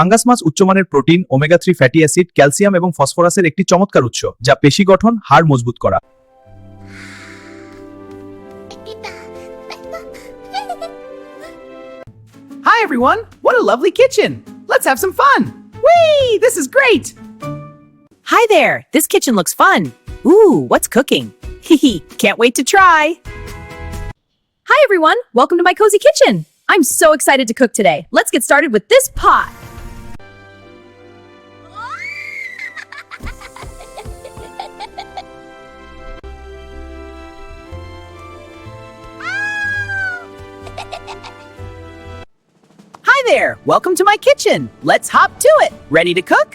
পাঙ্গাস মাছ উচ্চমানের protein, omega 3 fatty acid, calcium এবং ফসফরাসের একটি চমৎকার উৎস, যা পেশি গঠন, হাড় মজবুত করা। Hi everyone! What a lovely kitchen! Let's have some fun! Whee! This is great! Hi there! This kitchen looks fun. Ooh, what's cooking? Hehe, can't wait to try! Hi everyone! Welcome to my cozy kitchen! I'm so excited to cook today. Let's get started with this pot. Hi there! Welcome to my kitchen! Let's hop to it! Ready to cook?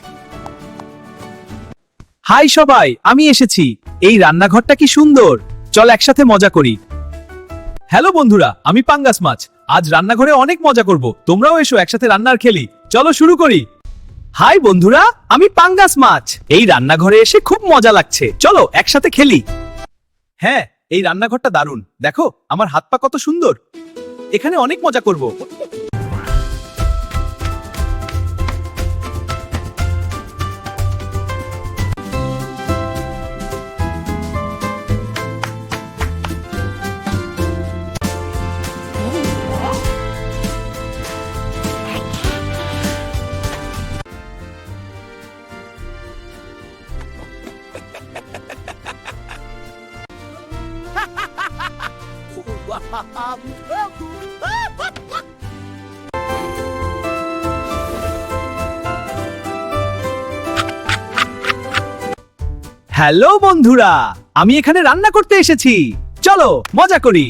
Hi সবাই, আমি এসেছি। এই রান্নাঘরটা কি সুন্দর! চল একসাথে মজা করি। হ্যালো বন্ধুরা, আমি পাঙ্গাস মাছ। আজ রান্নাঘরে অনেক মজা করব। তোমরাও এসো, একসাথে রান্নার খেলি। চলো শুরু করি। হাই বন্ধুরা, আমি পাঙ্গাস মাছ। এই রান্নাঘরে এসে খুব মজা লাগছে। চলো একসাথে খেলি। হ্যাঁ, এই রান্নাঘরটা দারুণ। দেখো আমার হাত পা কত সুন্দর। এখানে অনেক মজা করব। হ্যালো বন্ধুরা, আমি এখানে রান্না করতে এসেছি। চলো মজা করি।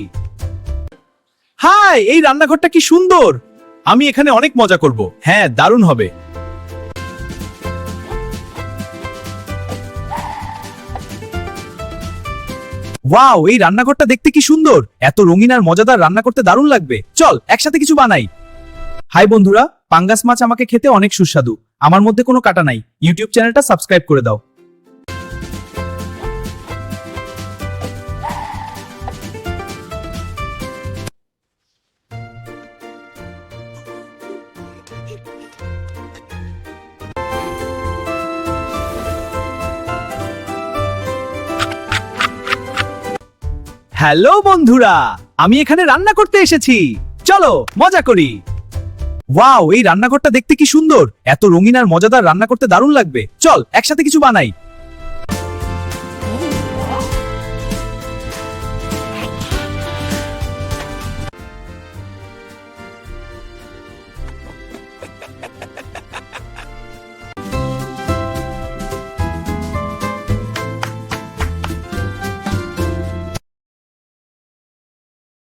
হাই, এই রান্নাঘরটা কি সুন্দর। আমি এখানে অনেক মজা করব। হ্যাঁ, দারুণ হবে। ওয়াও, এই রান্নাঘরটা দেখতে কি সুন্দর। এত রঙিন আর মজাদার, রান্না করতে দারুণ লাগবে। চল একসাথে কিছু বানাই। হাই বন্ধুরা, পাঙ্গাস মাছ আমাকে খেতে অনেক সুস্বাদু। আমার মধ্যে কোনো কাটা নাই। ইউটিউব চ্যানেলটা সাবস্ক্রাইব করে দাও। হ্যালো বন্ধুরা, আমি এখানে রান্না করতে এসেছি। চলো মজা করি। ওয়াও, এই রান্নাঘরটা দেখতে কি সুন্দর। এত রঙিন আর মজাদার, রান্না করতে দারুণ লাগবে। চল একসাথে কিছু বানাই।